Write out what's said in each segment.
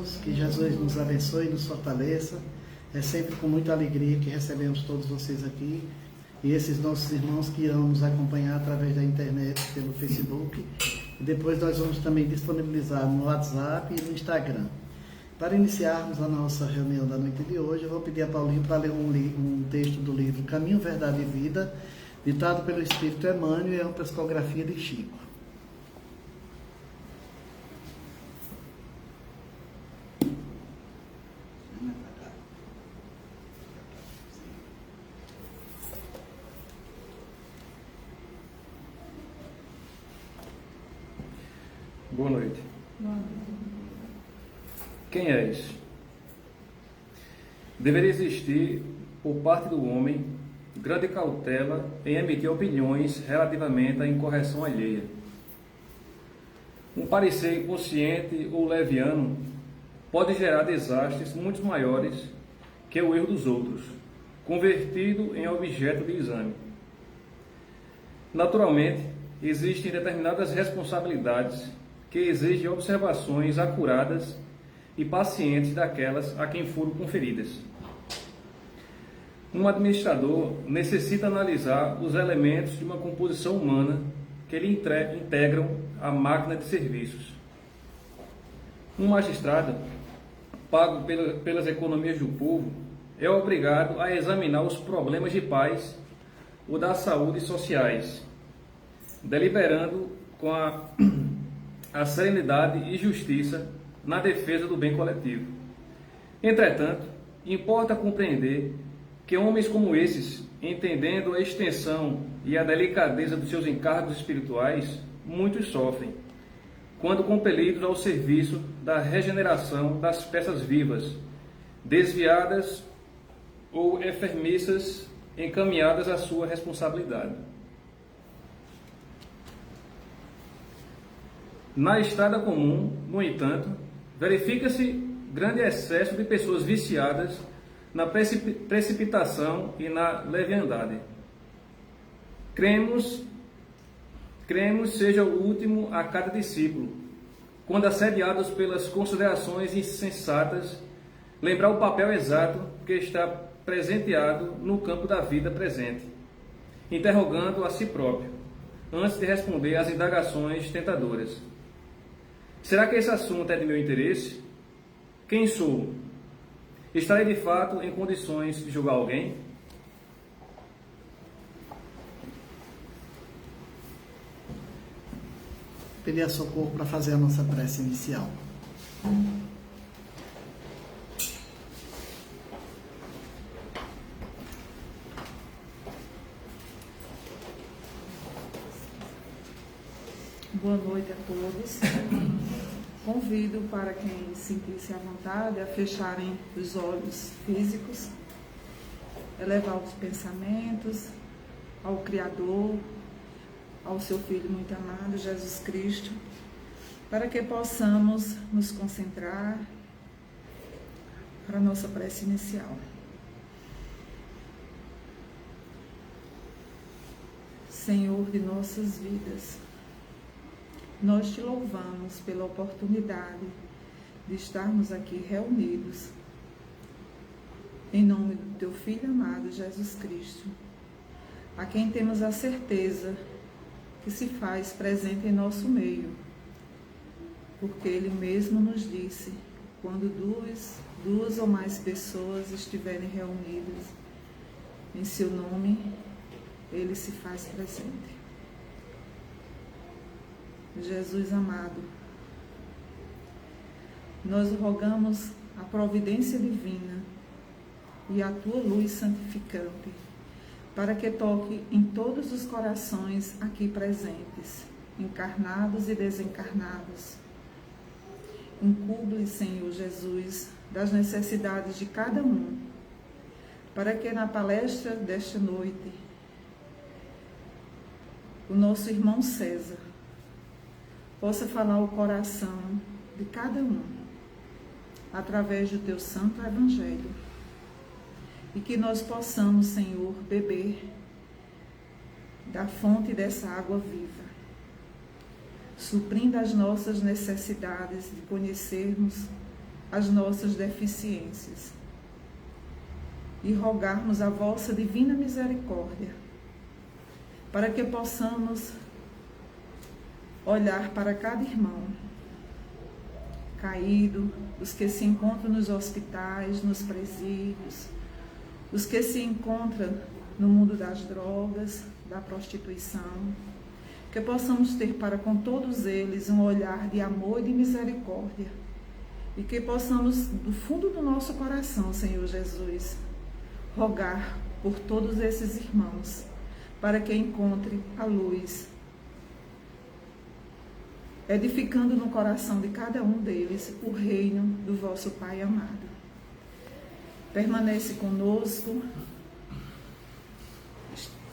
todos, que Jesus nos abençoe e nos fortaleça. É sempre com muita alegria que recebemos todos vocês aqui e esses nossos irmãos que irão nos acompanhar através da internet, pelo Facebook. E depois nós vamos também disponibilizar no WhatsApp e no Instagram. Para iniciarmos a nossa reunião da noite de hoje, eu vou pedir a Paulinho para ler um texto do livro Caminho, Verdade e Vida, ditado pelo Espírito Emmanuel, e é uma psicografia de Chico. Boa noite. Quem és? Deveria existir, por parte do homem, grande cautela em emitir opiniões relativamente à incorreção alheia. Um parecer inconsciente ou leviano pode gerar desastres muito maiores que o erro dos outros, convertido em objeto de exame. Naturalmente, existem determinadas responsabilidades que exigem observações acuradas e pacientes daquelas a quem foram conferidas. Um administrador necessita analisar os elementos de uma composição humana que lhe integram a máquina de serviços. Um magistrado, pago pelas economias do povo, é obrigado a examinar os problemas de paz ou da saúde sociais, deliberando com a serenidade e justiça na defesa do bem coletivo. Entretanto, importa compreender que homens como esses, entendendo a extensão e a delicadeza dos seus encargos espirituais, muitos sofrem, quando compelidos ao serviço da regeneração das peças vivas, desviadas ou enfermiças, encaminhadas à sua responsabilidade. Na estrada comum, no entanto, verifica-se grande excesso de pessoas viciadas na precipitação e na leviandade. Cremos seja o último a cada discípulo, quando assediados pelas considerações insensatas, lembrar o papel exato que está presenteado no campo da vida presente, interrogando a si próprio, antes de responder às indagações tentadoras. Será que esse assunto é de meu interesse? Quem sou? Estarei de fato em condições de julgar alguém? Pedir a socorro para fazer a nossa prece inicial. Boa noite a todos. Convido para quem sentir-se à vontade a fecharem os olhos físicos, elevar os pensamentos ao Criador, ao seu Filho muito amado, Jesus Cristo, para que possamos nos concentrar para a nossa prece inicial. Senhor de nossas vidas, nós te louvamos pela oportunidade de estarmos aqui reunidos em nome do teu Filho amado, Jesus Cristo, a quem temos a certeza que se faz presente em nosso meio, porque Ele mesmo nos disse, quando duas ou mais pessoas estiverem reunidas em seu nome, Ele se faz presente. Jesus amado, nós rogamos a providência divina e a tua luz santificante, para que toque em todos os corações aqui presentes, encarnados e desencarnados. Incumbe, Senhor Jesus, das necessidades de cada um, para que na palestra desta noite, o nosso irmão César possa falar o coração de cada um, através do teu santo evangelho, e que nós possamos, Senhor, beber da fonte dessa água viva, suprindo as nossas necessidades de conhecermos as nossas deficiências e rogarmos a vossa divina misericórdia, para que possamos olhar para cada irmão caído, os que se encontram nos hospitais, nos presídios, os que se encontram no mundo das drogas, da prostituição, que possamos ter para com todos eles um olhar de amor e de misericórdia, e que possamos, do fundo do nosso coração, Senhor Jesus, rogar por todos esses irmãos, para que encontre a luz, edificando no coração de cada um deles o reino do vosso Pai amado. Permanece conosco,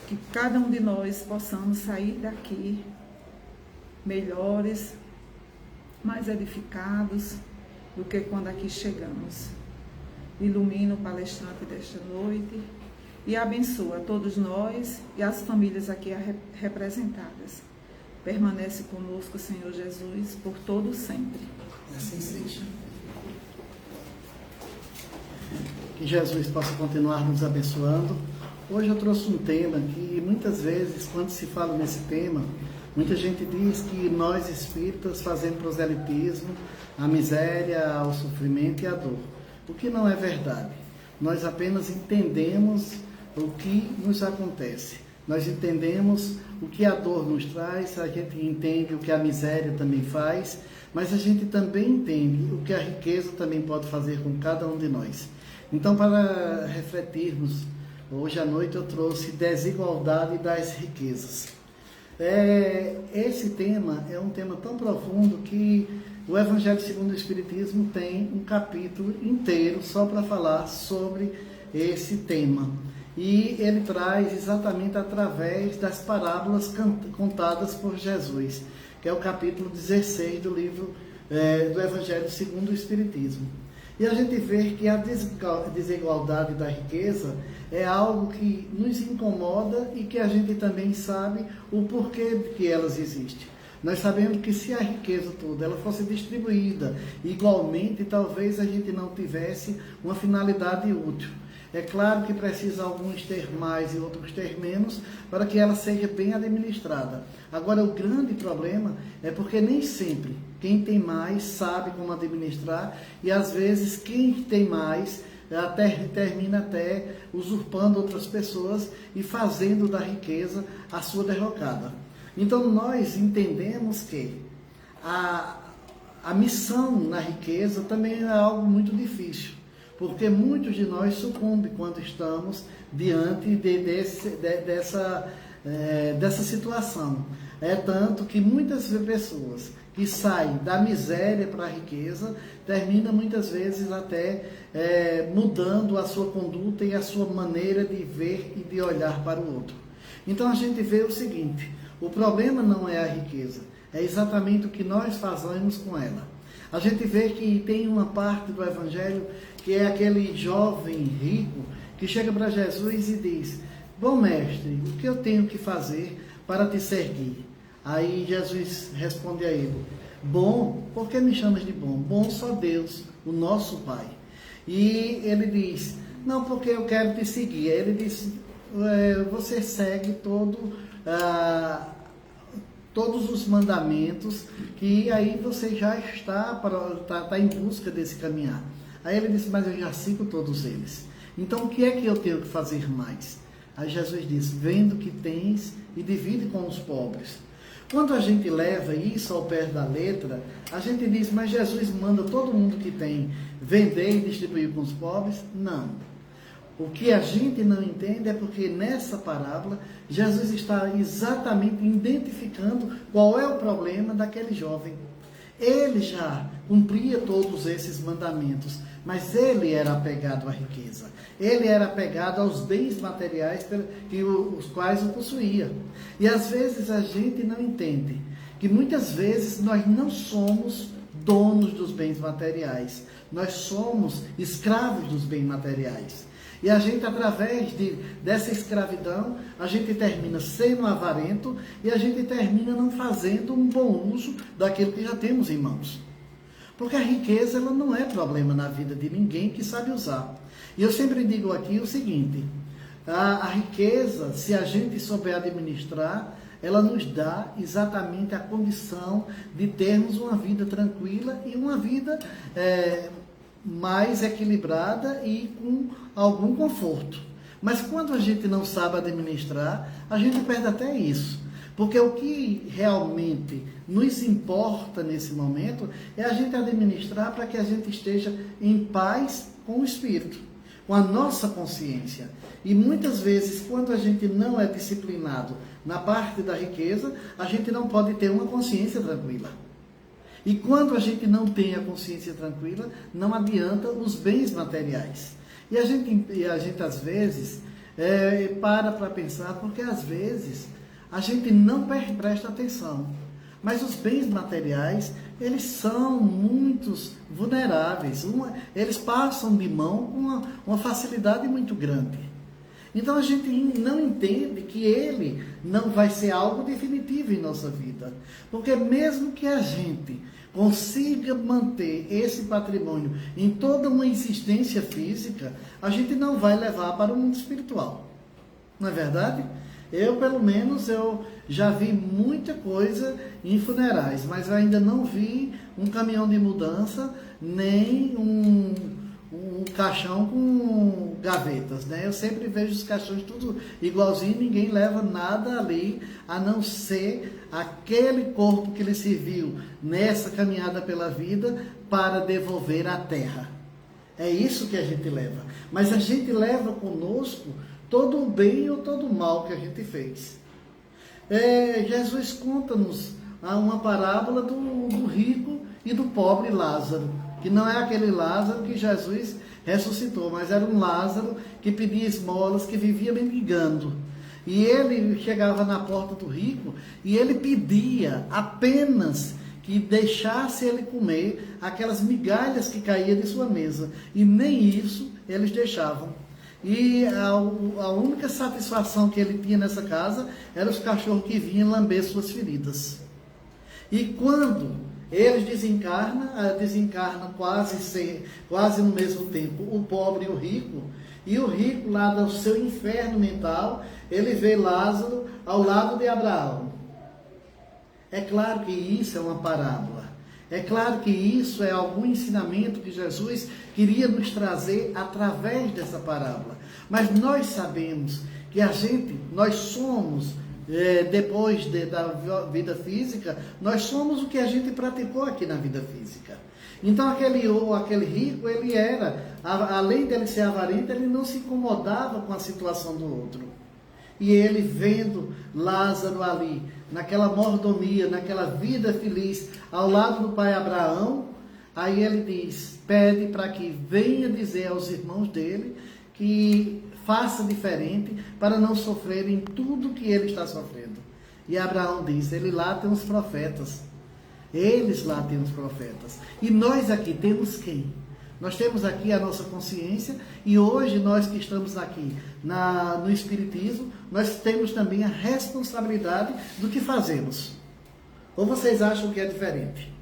que cada um de nós possamos sair daqui melhores, mais edificados do que quando aqui chegamos. Ilumina o palestrante desta noite e abençoa todos nós e as famílias aqui representadas. Permanece conosco, Senhor Jesus, por todo sempre. Assim seja. Que Jesus possa continuar nos abençoando. Hoje eu trouxe um tema que muitas vezes, quando se fala nesse tema, muita gente diz que nós espíritas fazemos proselitismo, a miséria, o sofrimento e a dor. O que não é verdade. Nós apenas entendemos o que nos acontece. Nós entendemos o que a dor nos traz, a gente entende o que a miséria também faz, mas a gente também entende o que a riqueza também pode fazer com cada um de nós. Então, para refletirmos, hoje à noite eu trouxe desigualdade das riquezas. Esse tema é um tema tão profundo que o Evangelho segundo o Espiritismo tem um capítulo inteiro só para falar sobre esse tema. E ele traz exatamente através das parábolas contadas por Jesus, que é o capítulo 16 do livro do Evangelho segundo o Espiritismo. E a gente vê que a desigualdade da riqueza é algo que nos incomoda e que a gente também sabe o porquê que elas existem. Nós sabemos que se a riqueza toda ela fosse distribuída igualmente, talvez a gente não tivesse uma finalidade útil. É claro que precisa alguns ter mais e outros ter menos para que ela seja bem administrada. Agora, o grande problema é porque nem sempre quem tem mais sabe como administrar e às vezes quem tem mais termina até usurpando outras pessoas e fazendo da riqueza a sua derrocada. Então, nós entendemos que a missão na riqueza também é algo muito difícil. Porque muitos de nós sucumbem quando estamos diante dessa situação. É tanto que muitas pessoas que saem da miséria para a riqueza terminam muitas vezes até mudando a sua conduta e a sua maneira de ver e de olhar para o outro. Então a gente vê o seguinte, o problema não é a riqueza, é exatamente o que nós fazemos com ela. A gente vê que tem uma parte do Evangelho que é aquele jovem rico que chega para Jesus e diz: bom mestre, o que eu tenho que fazer para te seguir? Aí Jesus responde a ele: bom, por que me chamas de bom? Bom só Deus, o nosso Pai. E ele diz: não, porque eu quero te seguir. Aí ele diz: você segue todos os mandamentos, que aí você já está em busca desse caminhar. Aí ele disse: mas eu já sigo todos eles. Então o que é que eu tenho que fazer mais? Aí Jesus disse: vende o que tens e divide com os pobres. Quando a gente leva isso ao pé da letra, a gente diz: mas Jesus manda todo mundo que tem vender e distribuir com os pobres? Não. O que a gente não entende é porque nessa parábola Jesus está exatamente identificando qual é o problema daquele jovem. Ele já cumpria todos esses mandamentos, mas ele era apegado à riqueza. Ele era apegado aos bens materiais os quais o possuía. E às vezes a gente não entende que muitas vezes nós não somos donos dos bens materiais. Nós somos escravos dos bens materiais. E a gente, através dessa escravidão, a gente termina sendo avarento e a gente termina não fazendo um bom uso daquilo que já temos em mãos. Porque a riqueza ela não é problema na vida de ninguém que sabe usar. E eu sempre digo aqui o seguinte, a riqueza, se a gente souber administrar, ela nos dá exatamente a condição de termos uma vida tranquila e uma vida mais equilibrada e com algum conforto. Mas quando a gente não sabe administrar, a gente perde até isso. Porque o que realmente nos importa nesse momento é a gente administrar para que a gente esteja em paz com o Espírito, com a nossa consciência. E muitas vezes, quando a gente não é disciplinado na parte da riqueza, a gente não pode ter uma consciência tranquila. E quando a gente não tem a consciência tranquila, não adianta os bens materiais. E a gente às vezes, para pensar, porque às vezes a gente não presta atenção. Mas os bens materiais, eles são muito vulneráveis. Eles passam de mão com uma facilidade muito grande. Então a gente não entende que ele não vai ser algo definitivo em nossa vida. Porque mesmo que a gente consiga manter esse patrimônio em toda uma existência física, a gente não vai levar para o mundo espiritual. Não é verdade? Eu, pelo menos, eu já vi muita coisa em funerais, mas eu ainda não vi um caminhão de mudança, nem um caixão com gavetas, né? Eu sempre vejo os caixões tudo igualzinho, ninguém leva nada ali, a não ser aquele corpo que ele serviu nessa caminhada pela vida para devolver à terra. É isso que a gente leva. Mas a gente leva conosco todo o bem ou todo o mal que a gente fez. Jesus conta-nos uma parábola do rico e do pobre Lázaro, que não é aquele Lázaro que Jesus ressuscitou, mas era um Lázaro que pedia esmolas, que vivia mendigando. E ele chegava na porta do rico e ele pedia apenas que deixasse ele comer aquelas migalhas que caíam de sua mesa. E nem isso eles deixavam. E a única satisfação que ele tinha nessa casa eram os cachorros que vinham lamber suas feridas. E quando eles desencarnam quase no mesmo tempo, o pobre e o rico lá do seu inferno mental, ele vê Lázaro ao lado de Abraão. É claro que isso é uma parábola. É claro que isso é algum ensinamento que Jesus queria nos trazer através dessa parábola. Mas nós sabemos que nós somos, depois da vida física, nós somos o que a gente praticou aqui na vida física. Então aquele rico, ele era, além dele ser avarento, ele não se incomodava com a situação do outro. E ele vendo Lázaro ali, naquela mordomia, naquela vida feliz, ao lado do pai Abraão, aí ele pede para que venha dizer aos irmãos dele que faça diferente para não sofrerem tudo que ele está sofrendo. E Abraão diz, ele lá tem os profetas. Eles lá têm os profetas. E nós aqui temos quem? Nós temos aqui a nossa consciência e hoje nós que estamos aqui no Espiritismo, nós temos também a responsabilidade do que fazemos. Ou vocês acham que é diferente?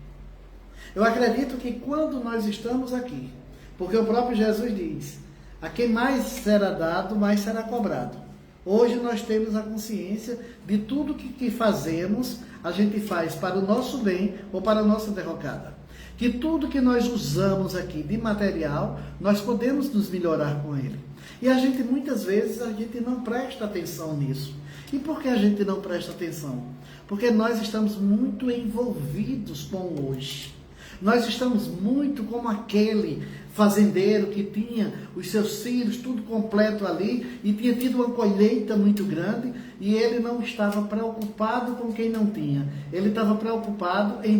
Eu acredito que quando nós estamos aqui, porque o próprio Jesus diz, a quem mais será dado, mais será cobrado. Hoje nós temos a consciência de tudo que fazemos, a gente faz para o nosso bem ou para a nossa derrocada. Que tudo que nós usamos aqui de material, nós podemos nos melhorar com ele. E muitas vezes, a gente não presta atenção nisso. E por que a gente não presta atenção? Porque nós estamos muito envolvidos com o hoje. Nós estamos muito como aquele fazendeiro que tinha os seus filhos tudo completo ali e tinha tido uma colheita muito grande e ele não estava preocupado com quem não tinha. Ele estava preocupado em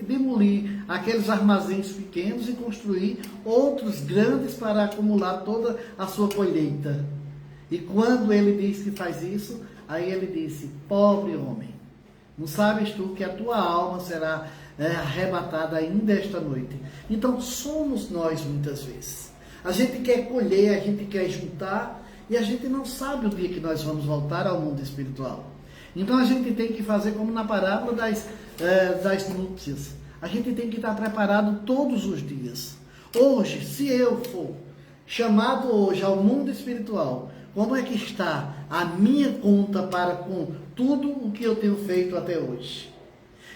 demolir aqueles armazéns pequenos e construir outros grandes para acumular toda a sua colheita. E quando ele diz que faz isso, aí ele disse, pobre homem, não sabes tu que a tua alma será arrebatada ainda esta noite. Então somos nós muitas vezes. A gente quer colher, a gente quer juntar e a gente não sabe o dia que nós vamos voltar ao mundo espiritual. Então a gente tem que fazer como na parábola das núpcias. A gente tem que estar preparado todos os dias. Hoje, se eu for chamado hoje ao mundo espiritual, como é que está a minha conta para com tudo o que eu tenho feito até hoje?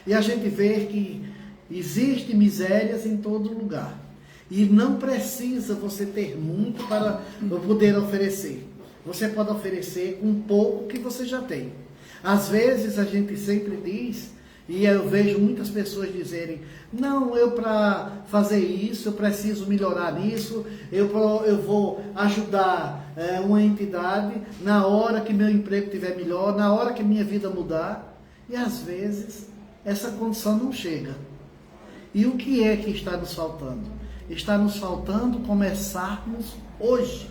E a gente vê que existe misérias em todo lugar. E não precisa você ter muito para poder oferecer. Você pode oferecer com pouco que você já tem. Às vezes a gente sempre diz, e eu vejo muitas pessoas dizerem, não, eu para fazer isso, eu preciso melhorar nisso, eu vou ajudar uma entidade na hora que meu emprego estiver melhor, na hora que minha vida mudar. E às vezes essa condição não chega. E o que é que está nos faltando? Está nos faltando começarmos hoje.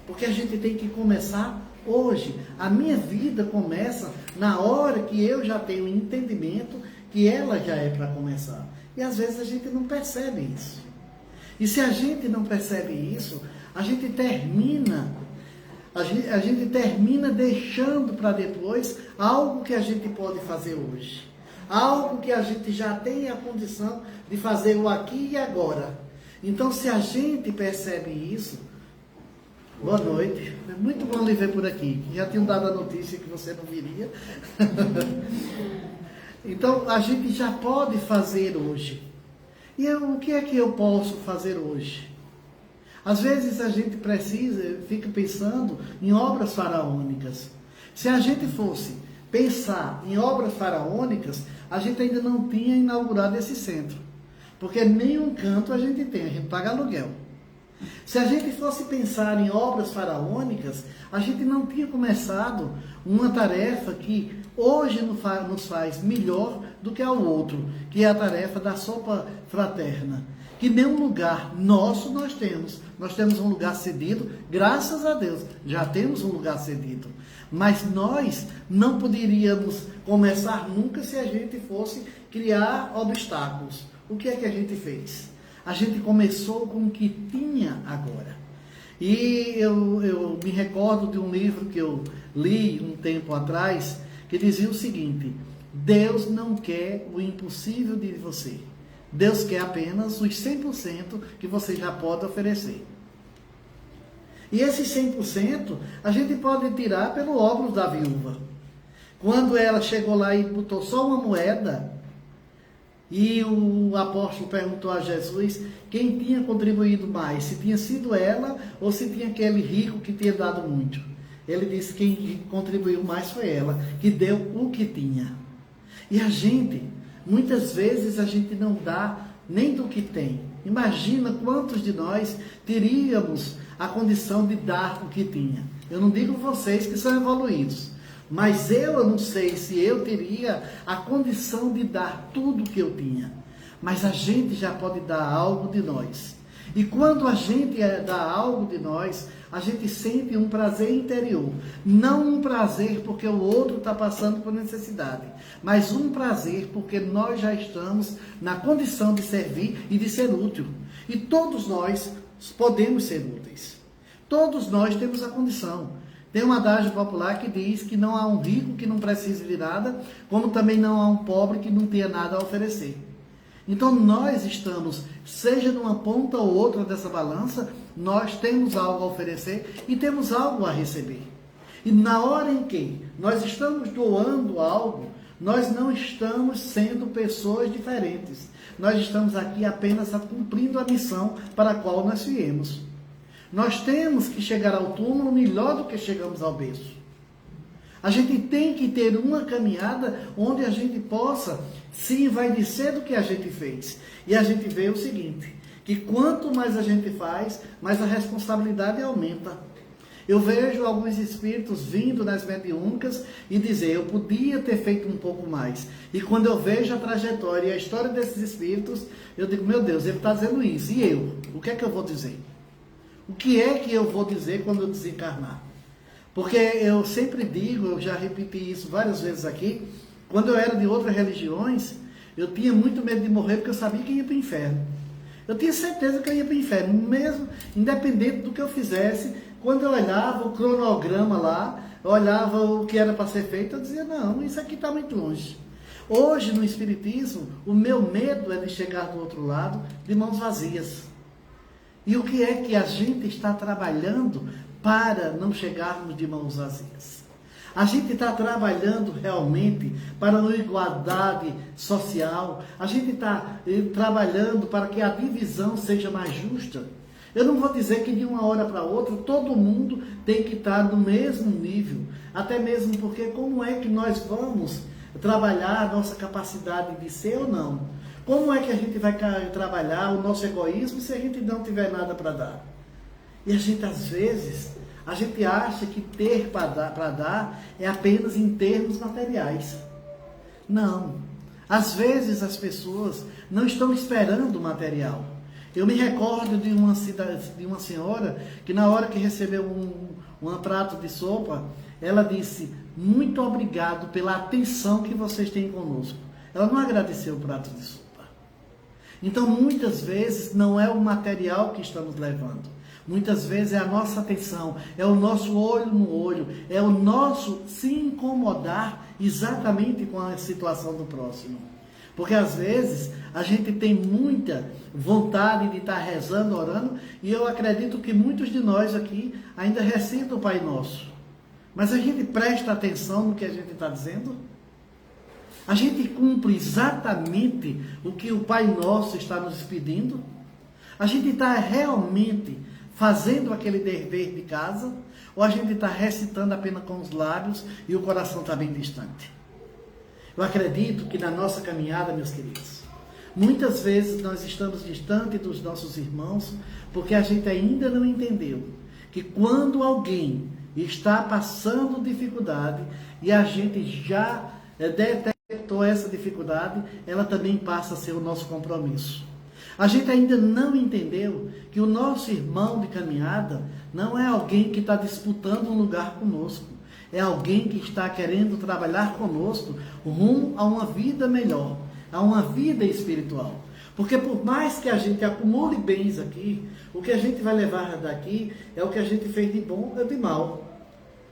Porque a gente tem que começar hoje. A minha vida começa na hora que eu já tenho entendimento que ela já é para começar. E às vezes a gente não percebe isso. E se a gente não percebe isso, a gente termina deixando para depois algo que a gente pode fazer hoje. Algo que a gente já tem a condição de fazer o aqui e agora. Então, se a gente percebe isso, boa noite, é muito bom lhe ver por aqui, já tinham dado a notícia que você não viria. Então, a gente já pode fazer hoje. E o que é que eu posso fazer hoje? Às vezes a gente fica pensando em obras faraônicas. Se a gente fosse pensar em obras faraônicas, a gente ainda não tinha inaugurado esse centro. Porque nenhum canto a gente paga aluguel. Se a gente fosse pensar em obras faraônicas, a gente não tinha começado uma tarefa que hoje nos faz melhor do que ao outro, que é a tarefa da sopa fraterna. Que nenhum lugar nosso nós temos. Nós temos um lugar cedido, graças a Deus, já temos um lugar cedido. Mas nós não poderíamos começar nunca se a gente fosse criar obstáculos. O que é que a gente fez? A gente começou com o que tinha agora. E eu me recordo de um livro que eu li um tempo atrás, que dizia o seguinte: Deus não quer o impossível de você. Deus quer apenas os 100% que você já pode oferecer. E esses 100% a gente pode tirar pelo óbolo da viúva. Quando ela chegou lá e botou só uma moeda, e o apóstolo perguntou a Jesus quem tinha contribuído mais, se tinha sido ela ou se tinha aquele rico que tinha dado muito. Ele disse que quem contribuiu mais foi ela, que deu o que tinha. E a gente, muitas vezes a gente não dá nem do que tem. Imagina quantos de nós teríamos a condição de dar o que tinha. Eu não digo vocês que são evoluídos, mas eu não sei se eu teria a condição de dar tudo o que eu tinha. Mas a gente já pode dar algo de nós. E quando a gente dá algo de nós, a gente sente um prazer interior. Não um prazer porque o outro está passando por necessidade, mas um prazer porque nós já estamos na condição de servir e de ser útil. E todos nós podemos ser úteis. Todos nós temos a condição. Tem um adágio popular que diz que não há um rico que não precise de nada, como também não há um pobre que não tenha nada a oferecer. Então nós estamos, seja numa ponta ou outra dessa balança, nós temos algo a oferecer e temos algo a receber. E na hora em que nós estamos doando algo, nós não estamos sendo pessoas diferentes. Nós estamos aqui apenas cumprindo a missão para a qual nós viemos. Nós temos que chegar ao túmulo melhor do que chegamos ao berço. A gente tem que ter uma caminhada onde a gente possa se envaidecer do que a gente fez. E a gente vê o seguinte, que quanto mais a gente faz, mais a responsabilidade aumenta. Eu vejo alguns espíritos vindo nas mediúnicas e dizer, eu podia ter feito um pouco mais. E quando eu vejo a trajetória e a história desses espíritos, eu digo, meu Deus, ele está dizendo isso. E eu? O que é que eu vou dizer? O que é que eu vou dizer quando eu desencarnar? Porque eu sempre digo, eu já repeti isso várias vezes aqui, quando eu era de outras religiões, eu tinha muito medo de morrer porque eu sabia que ia para o inferno. Eu tinha certeza que eu ia para o inferno, mesmo independente do que eu fizesse. Quando eu olhava o cronograma lá, eu olhava o que era para ser feito, eu dizia, não, isso aqui está muito longe. Hoje, no Espiritismo, o meu medo é de chegar do outro lado de mãos vazias. E o que é que a gente está trabalhando para não chegarmos de mãos vazias? A gente está trabalhando realmente para uma igualdade social. A gente está trabalhando para que a divisão seja mais justa. Eu não vou dizer que de uma hora para outra todo mundo tem que estar no mesmo nível. Até mesmo porque como é que nós vamos trabalhar a nossa capacidade de ser ou não? Como é que a gente vai trabalhar o nosso egoísmo se a gente não tiver nada para dar? E a gente, às vezes, a gente acha que ter para dar é apenas em termos materiais. Não. Às vezes as pessoas não estão esperando o material. Eu me recordo de uma senhora que na hora que recebeu um prato de sopa, ela disse: muito obrigado pela atenção que vocês têm conosco. Ela não agradeceu o prato de sopa. Então, muitas vezes, não é o material que estamos levando. Muitas vezes é a nossa atenção, é o nosso olho no olho, é o nosso se incomodar exatamente com a situação do próximo. Porque, às vezes, a gente tem muita vontade de estar rezando, orando, e eu acredito que muitos de nós aqui ainda recitam o Pai Nosso. Mas a gente presta atenção no que a gente está dizendo? A gente cumpre exatamente o que o Pai Nosso está nos pedindo? A gente está realmente fazendo aquele dever de casa? Ou a gente está recitando apenas com os lábios e o coração está bem distante? Eu acredito que na nossa caminhada, meus queridos, muitas vezes nós estamos distante dos nossos irmãos porque a gente ainda não entendeu que quando alguém está passando dificuldade e a gente já detectou essa dificuldade, ela também passa a ser o nosso compromisso. A gente ainda não entendeu que o nosso irmão de caminhada não é alguém que está disputando um lugar conosco. É alguém que está querendo trabalhar conosco rumo a uma vida melhor, a uma vida espiritual. Porque por mais que a gente acumule bens aqui, o que a gente vai levar daqui é o que a gente fez de bom ou de mal.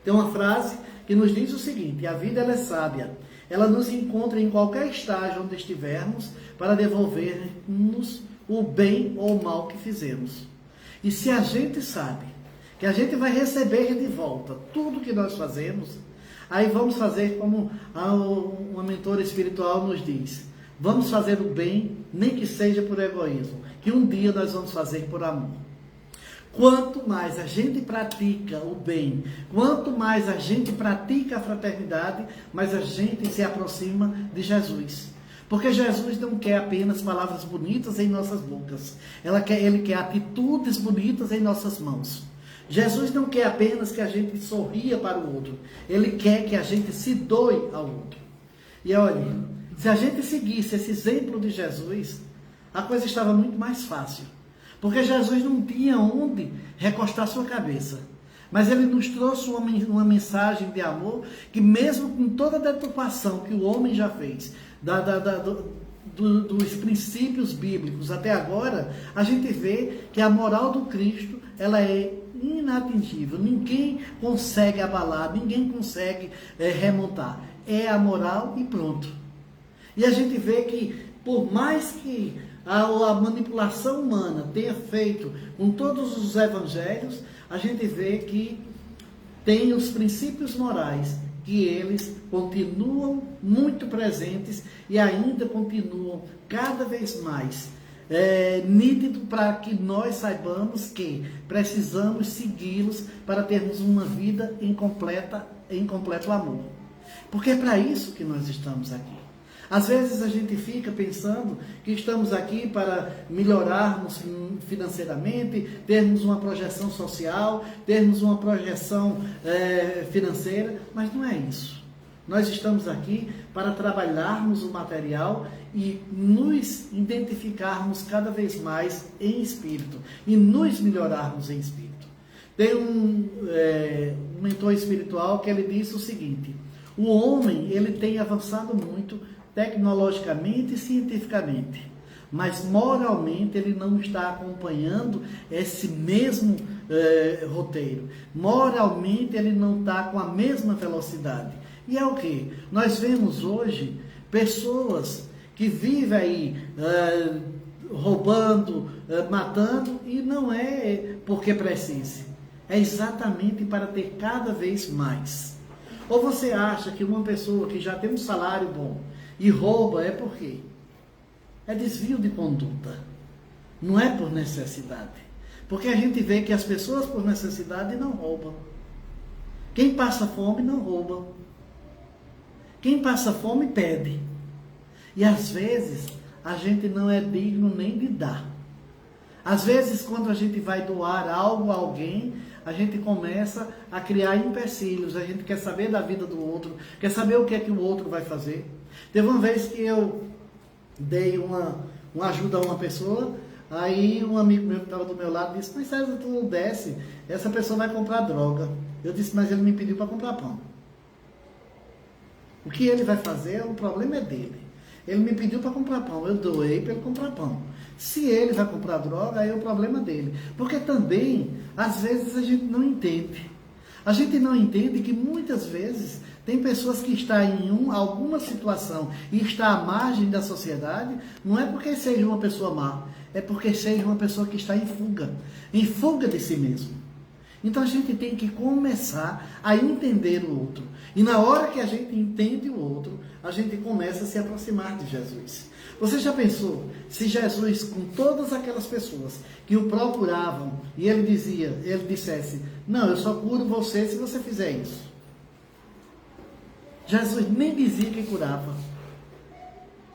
Tem uma frase que nos diz o seguinte: a vida ela é sábia. Ela nos encontra em qualquer estágio onde estivermos para devolver-nos o bem ou o mal que fizemos. E se a gente sabe que a gente vai receber de volta tudo que nós fazemos, aí vamos fazer como uma mentora espiritual nos diz: vamos fazer o bem, nem que seja por egoísmo, que um dia nós vamos fazer por amor. Quanto mais a gente pratica o bem, quanto mais a gente pratica a fraternidade, mais a gente se aproxima de Jesus. Porque Jesus não quer apenas palavras bonitas em nossas bocas. Ele quer atitudes bonitas em nossas mãos. Jesus não quer apenas que a gente sorria para o outro. Ele quer que a gente se doe ao outro. E olha, se a gente seguisse esse exemplo de Jesus, a coisa estava muito mais fácil. Porque Jesus não tinha onde recostar sua cabeça. Mas ele nos trouxe uma mensagem de amor que, mesmo com toda a deturpação que o homem já fez, dos princípios bíblicos até agora, a gente vê que a moral do Cristo ela é inatingível. Ninguém consegue abalar, ninguém consegue remontar. É a moral e pronto. E a gente vê que, por mais que a manipulação humana tenha feito com todos os evangelhos, a gente vê que tem os princípios morais, que eles continuam muito presentes e ainda continuam cada vez mais nítido para que nós saibamos que precisamos segui-los para termos uma vida em completo amor. Porque é para isso que nós estamos aqui. Às vezes a gente fica pensando que estamos aqui para melhorarmos financeiramente, termos uma projeção social, termos uma projeção financeira, mas não é isso. Nós estamos aqui para trabalharmos o material e nos identificarmos cada vez mais em espírito e nos melhorarmos em espírito. Tem um mentor espiritual que ele disse o seguinte: o homem ele tem avançado muito tecnologicamente e cientificamente, mas moralmente ele não está acompanhando esse mesmo roteiro. Moralmente ele não está com a mesma velocidade. E é o que? Nós vemos hoje pessoas que vivem aí roubando, matando, e não é porque precise, é exatamente para ter cada vez mais. Ou você acha que uma pessoa que já tem um salário bom e rouba é por quê? É desvio de conduta, não é por necessidade. Porque a gente vê que as pessoas por necessidade não roubam. Quem passa fome não rouba. Quem passa fome pede. E às vezes a gente não é digno nem de dar. Às vezes quando a gente vai doar algo a alguém, a gente começa a criar empecilhos. A gente quer saber da vida do outro, quer saber o que é que o outro vai fazer. Teve uma vez que eu dei uma ajuda a uma pessoa. Aí um amigo meu que estava do meu lado disse: mas César, tu desce, essa pessoa vai comprar droga. Eu disse: mas ele me pediu para comprar pão. O que ele vai fazer, o problema é dele. Ele me pediu para comprar pão, eu doei para ele comprar pão. Se ele vai comprar droga, aí é o problema dele. Porque também, às vezes, a gente não entende. A gente não entende que muitas vezes tem pessoas que estão em alguma situação e está à margem da sociedade, não é porque seja uma pessoa má, é porque seja uma pessoa que está em fuga de si mesmo. Então a gente tem que começar a entender o outro. E na hora que a gente entende o outro, a gente começa a se aproximar de Jesus. Você já pensou se Jesus, com todas aquelas pessoas que o procuravam, e ele dissesse: não, eu só curo você se você fizer isso. Jesus nem dizia que curava.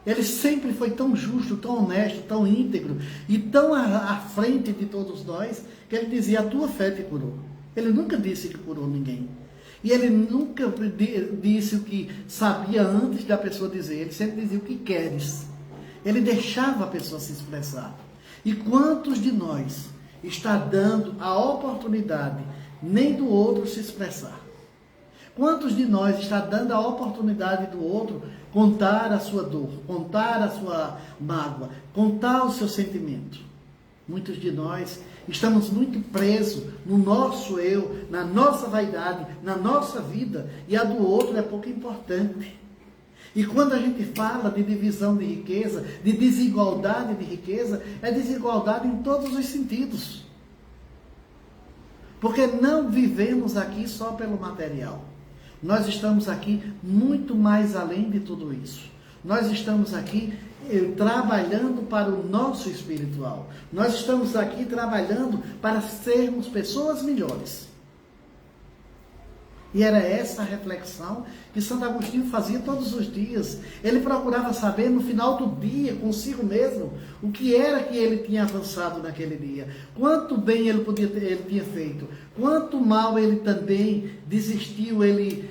Ele sempre foi tão justo, tão honesto, tão íntegro e tão à frente de todos nós, que ele dizia: a tua fé te curou. Ele nunca disse que curou ninguém. E ele nunca disse o que sabia antes da pessoa dizer. Ele sempre dizia: o que queres. Ele deixava a pessoa se expressar. E quantos de nós está dando a oportunidade nem do outro se expressar? Quantos de nós está dando a oportunidade do outro contar a sua dor, contar a sua mágoa, contar o seu sentimento? Muitos de nós estamos muito presos no nosso eu, na nossa vaidade, na nossa vida, e a do outro é pouco importante. E quando a gente fala de divisão de riqueza, de desigualdade de riqueza, é desigualdade em todos os sentidos. Porque não vivemos aqui só pelo material. Nós estamos aqui muito mais além de tudo isso. Nós estamos aqui trabalhando para o nosso espiritual. Nós estamos aqui trabalhando para sermos pessoas melhores. E era essa a reflexão que Santo Agostinho fazia todos os dias. Ele procurava saber no final do dia, consigo mesmo, o que era que ele tinha avançado naquele dia. Quanto bem ele tinha feito. Quanto mal ele também desistiu, ele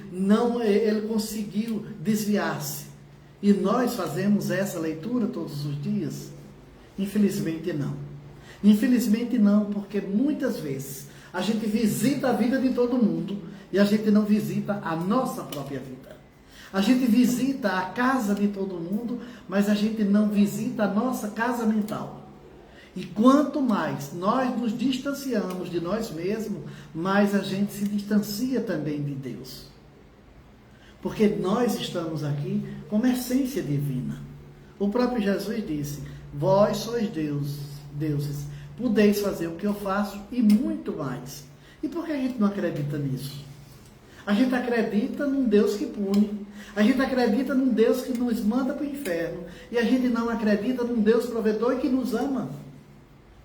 conseguiu desviar-se. E nós fazemos essa leitura todos os dias? Infelizmente não. Infelizmente não, porque muitas vezes a gente visita a vida de todo mundo e a gente não visita a nossa própria vida. A gente visita a casa de todo mundo, mas a gente não visita a nossa casa mental. E quanto mais nós nos distanciamos de nós mesmos, mais a gente se distancia também de Deus. Porque nós estamos aqui com uma essência divina. O próprio Jesus disse: vós sois deuses, podeis fazer o que eu faço e muito mais. E por que a gente não acredita nisso? A gente acredita num Deus que pune. A gente acredita num Deus que nos manda para o inferno. E a gente não acredita num Deus provedor e que nos ama.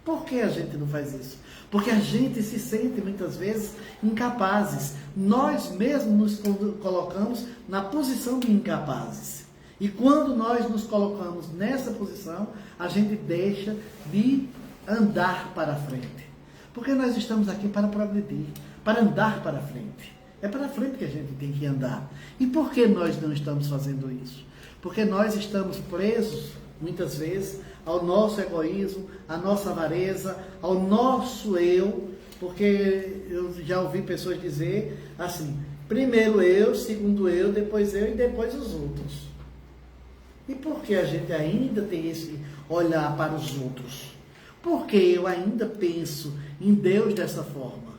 Por que a gente não faz isso? Porque a gente se sente muitas vezes incapazes. Nós mesmos nos colocamos na posição de incapazes. E quando nós nos colocamos nessa posição, a gente deixa de andar para frente. Porque nós estamos aqui para progredir, para andar para frente. É para frente que a gente tem que andar. E por que nós não estamos fazendo isso? Porque nós estamos presos, muitas vezes, ao nosso egoísmo, à nossa avareza, ao nosso eu. Porque eu já ouvi pessoas dizer assim: primeiro eu, segundo eu, depois eu e depois os outros. E por que a gente ainda tem esse olhar para os outros? Por que eu ainda penso em Deus dessa forma?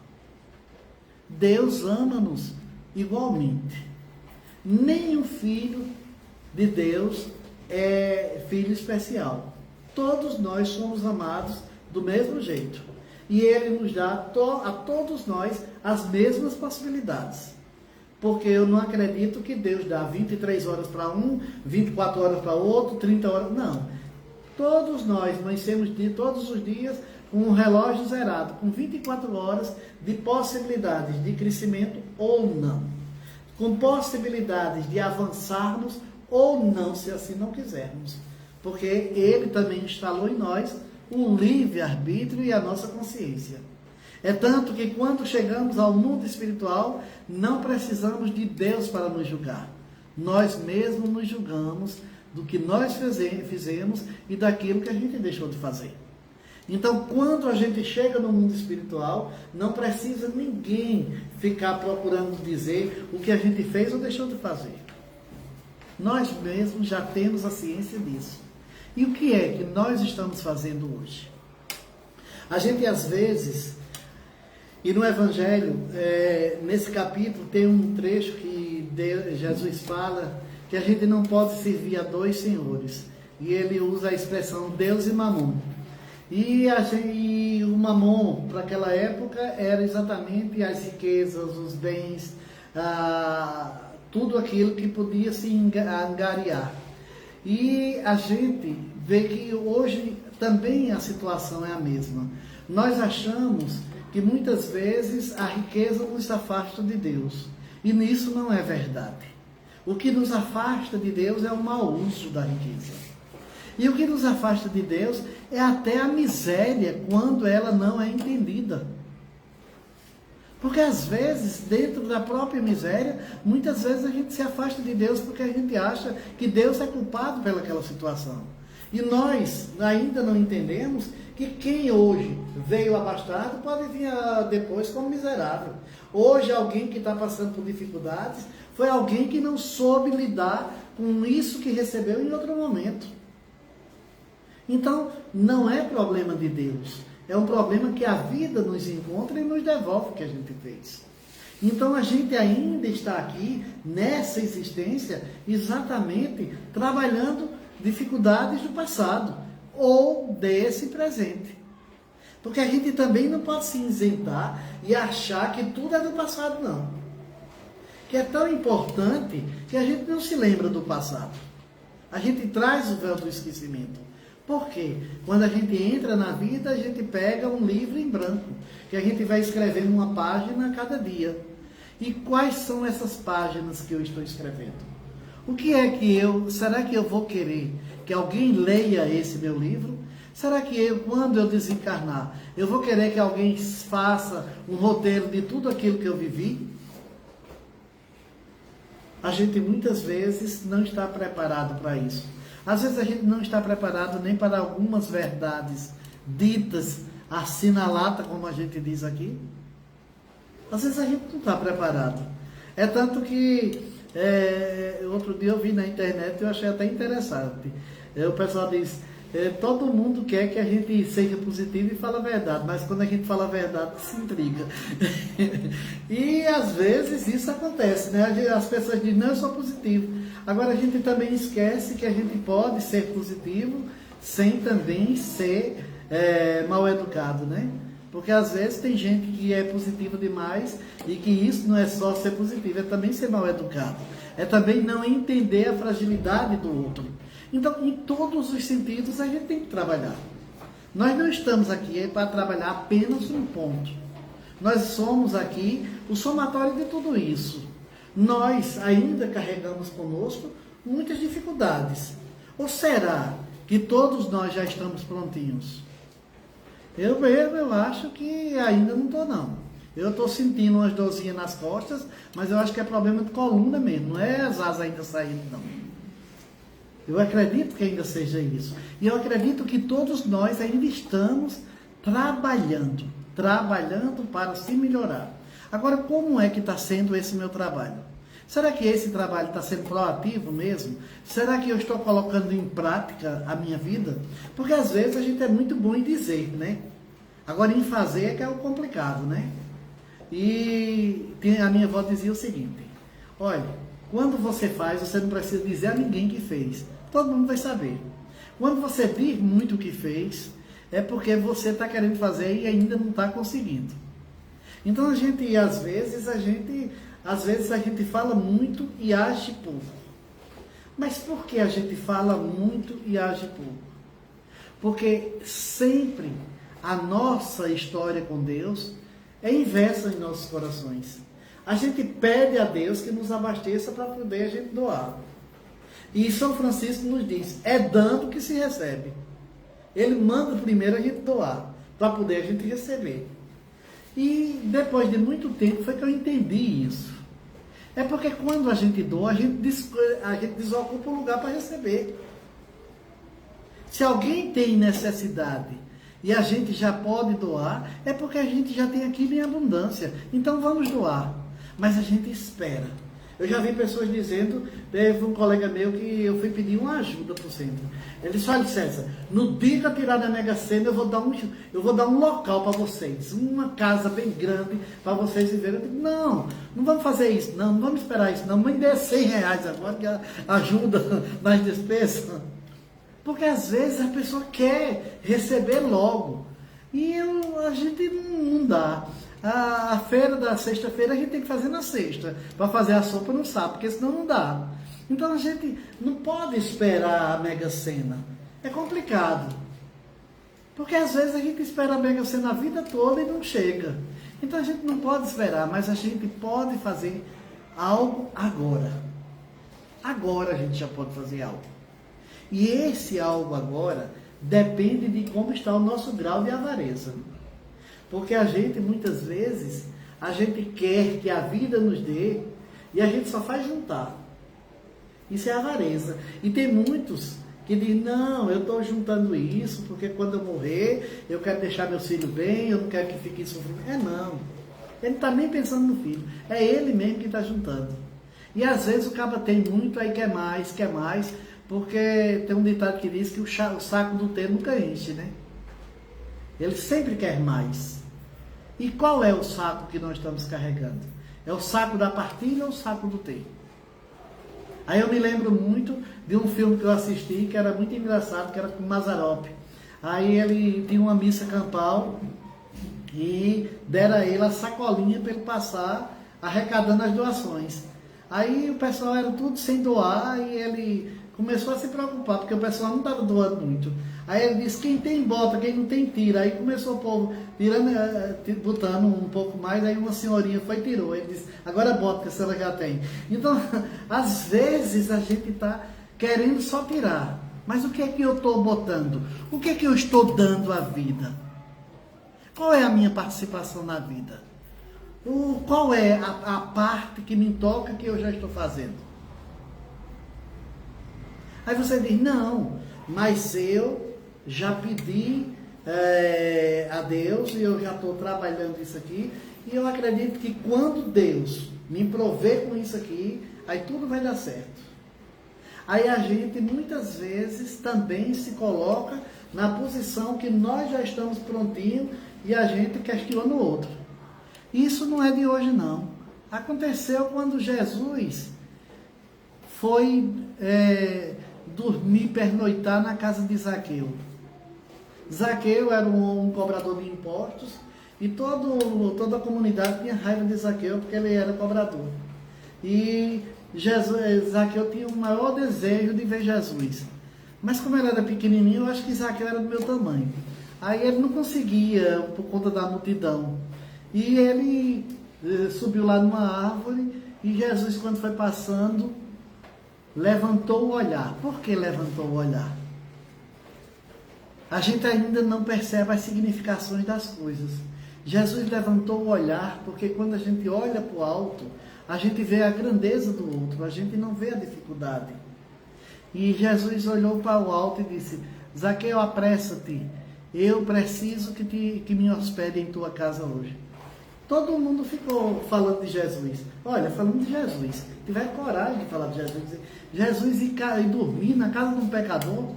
Deus ama-nos igualmente. Nem um filho de Deus é filho especial. Todos nós somos amados do mesmo jeito. E Ele nos dá a todos nós as mesmas possibilidades. Porque eu não acredito que Deus dá 23 horas para um, 24 horas para outro, 30 horas. Não. Todos nós temos todos os dias um relógio zerado, com 24 horas de possibilidades de crescimento ou não. Com possibilidades de avançarmos ou não, se assim não quisermos. Porque Ele também instalou em nós o livre-arbítrio e a nossa consciência. É tanto que quando chegamos ao mundo espiritual, não precisamos de Deus para nos julgar. Nós mesmos nos julgamos do que nós fizemos e daquilo que a gente deixou de fazer. Então, quando a gente chega no mundo espiritual, não precisa ninguém ficar procurando dizer o que a gente fez ou deixou de fazer. Nós mesmos já temos a ciência disso. E o que é que nós estamos fazendo hoje? A gente, às vezes, e no Evangelho, nesse capítulo, tem um trecho que Jesus fala que a gente não pode servir a dois senhores. E ele usa a expressão Deus e Mamon. E o Mamon, para aquela época, era exatamente as riquezas, os bens, tudo aquilo que podia se angariar. E a gente vê que hoje também a situação é a mesma. Nós achamos que muitas vezes a riqueza nos afasta de Deus. E nisso não é verdade. O que nos afasta de Deus é o mau uso da riqueza. E o que nos afasta de Deus é até a miséria quando ela não é entendida. Porque às vezes, dentro da própria miséria, muitas vezes a gente se afasta de Deus porque a gente acha que Deus é culpado pelaquela situação. E nós ainda não entendemos que quem hoje veio abastado pode vir depois como miserável. Hoje alguém que está passando por dificuldades foi alguém que não soube lidar com isso que recebeu em outro momento. Então, não é problema de Deus. É um problema que a vida nos encontra e nos devolve o que a gente fez. Então, a gente ainda está aqui, nessa existência, exatamente trabalhando dificuldades do passado ou desse presente. Porque a gente também não pode se isentar e achar que tudo é do passado, não. Que é tão importante que a gente não se lembra do passado. A gente traz o véu do esquecimento. Por quê? Quando a gente entra na vida, a gente pega um livro em branco, que a gente vai escrevendo uma página a cada dia. E quais são essas páginas que eu estou escrevendo? O que é que será que eu vou querer que alguém leia esse meu livro? Será que quando eu desencarnar, eu vou querer que alguém faça um roteiro de tudo aquilo que eu vivi? A gente muitas vezes não está preparado para isso. Às vezes a gente não está preparado nem para algumas verdades ditas assim na lata, como a gente diz aqui. Às vezes a gente não está preparado. É tanto que outro dia eu vi na internet e eu achei até interessante. O pessoal diz, todo mundo quer que a gente seja positivo e fale a verdade, mas quando a gente fala a verdade, se intriga. E às vezes isso acontece, né? As pessoas dizem, não, eu sou positivo. Agora a gente também esquece que a gente pode ser positivo sem também ser mal educado, né? Porque às vezes tem gente que é positiva demais e que isso não é só ser positivo, é também ser mal educado. É também não entender a fragilidade do outro. Então, em todos os sentidos, a gente tem que trabalhar. Nós não estamos aqui para trabalhar apenas um ponto. Nós somos aqui o somatório de tudo isso. Nós ainda carregamos conosco muitas dificuldades. Ou será que todos nós já estamos prontinhos? Eu acho que ainda não estou, não. Eu estou sentindo umas dorzinhas nas costas, mas eu acho que é problema de coluna mesmo, não é as asas ainda saindo, não. Eu acredito que ainda seja isso. E eu acredito que todos nós ainda estamos trabalhando para se melhorar. Agora, como é que está sendo esse meu trabalho? Será que esse trabalho está sendo proativo mesmo? Será que eu estou colocando em prática a minha vida? Porque às vezes a gente é muito bom em dizer, né? Agora em fazer é que é o complicado, né? E a minha avó dizia o seguinte, olha, Quando você faz, você não precisa dizer a ninguém que fez. Todo mundo vai saber. Quando você diz muito o que fez, é porque você está querendo fazer e ainda não está conseguindo. Então às vezes a gente fala muito e age pouco. Mas por que a gente fala muito e age pouco? Porque sempre a nossa história com Deus é inversa em nossos corações. A gente pede a Deus que nos abasteça para poder a gente doar. E São Francisco nos diz, é dando que se recebe. Ele manda primeiro a gente doar, para poder a gente receber. E depois de muito tempo foi que eu entendi isso. É porque quando a gente doa, a gente desocupa o lugar para receber. Se alguém tem necessidade e a gente já pode doar, é porque a gente já tem aquilo em abundância. Então vamos doar. Mas a gente espera. Eu já vi pessoas dizendo, teve um colega meu que eu fui pedir uma ajuda para o centro. Ele disse, olha César, no dia que eu tirar da Mega Sena, eu vou dar um local para vocês, uma casa bem grande para vocês viverem. Eu digo, não vamos fazer isso, não vamos esperar isso, não, me dê R$100 agora, que ajuda nas despesas. Porque às vezes a pessoa quer receber logo, e a gente não dá. A feira da sexta-feira a gente tem que fazer na sexta, para fazer a sopa no sábado, porque senão não dá. Então a gente não pode esperar a Mega Sena. É complicado. Porque às vezes a gente espera a Mega Sena a vida toda e não chega. Então a gente não pode esperar, mas a gente pode fazer algo agora. Agora a gente já pode fazer algo. E esse algo agora depende de como está o nosso grau de avareza. Porque a gente, muitas vezes, a gente quer que a vida nos dê e a gente só faz juntar. Isso é avareza. E tem muitos que dizem, não, eu estou juntando isso porque quando eu morrer, eu quero deixar meus filhos bem, eu não quero que fiquem sofrendo. Não. Ele não está nem pensando no filho. É ele mesmo que está juntando. E às vezes o cara tem muito, aí quer mais, porque tem um ditado que diz que o saco do ter nunca enche, né? Ele sempre quer mais. E qual é o saco que nós estamos carregando? É o saco da partilha ou o saco do ter? Aí eu me lembro muito de um filme que eu assisti, que era muito engraçado, que era com Mazzaropi. Aí ele tinha uma missa campal e deram a ele a sacolinha para ele passar arrecadando as doações. Aí o pessoal era tudo sem doar e ele começou a se preocupar, porque o pessoal não estava doando muito. Aí ele disse, quem tem bota, quem não tem tira. Aí começou o povo tirando, botando um pouco mais, aí uma senhorinha foi e tirou. Ele disse, agora bota, que a senhora já tem. Então, às vezes a gente está querendo só tirar. Mas o que é que eu estou botando? O que é que eu estou dando à vida? Qual é a minha participação na vida? Qual é a parte que me toca que eu já estou fazendo? Aí você diz, não, mas eu já pedi a Deus e eu já estou trabalhando isso aqui e eu acredito que quando Deus me prover com isso aqui, aí tudo vai dar certo. Aí a gente muitas vezes também se coloca na posição que nós já estamos prontinhos e a gente questiona o outro. Isso não é de hoje não. Aconteceu quando Jesus foi dormir, pernoitar na casa de Zaqueu. Zaqueu era um cobrador de impostos e toda a comunidade tinha raiva de Zaqueu porque ele era cobrador. E Zaqueu tinha o maior desejo de ver Jesus. Mas como ele era pequenininho, eu acho que Zaqueu era do meu tamanho. Aí ele não conseguia por conta da multidão. E ele subiu lá numa árvore e Jesus, quando foi passando, levantou o olhar. Por que levantou o olhar? A gente ainda não percebe as significações das coisas. Jesus levantou o olhar porque quando a gente olha para o alto, a gente vê a grandeza do outro, a gente não vê a dificuldade. E Jesus olhou para o alto e disse, Zaqueu, apressa-te, eu preciso que me hospede em tua casa hoje. Todo mundo ficou falando de Jesus. Olha, falando de Jesus. Tiver coragem de falar de Jesus. Jesus e dormir na casa de um pecador.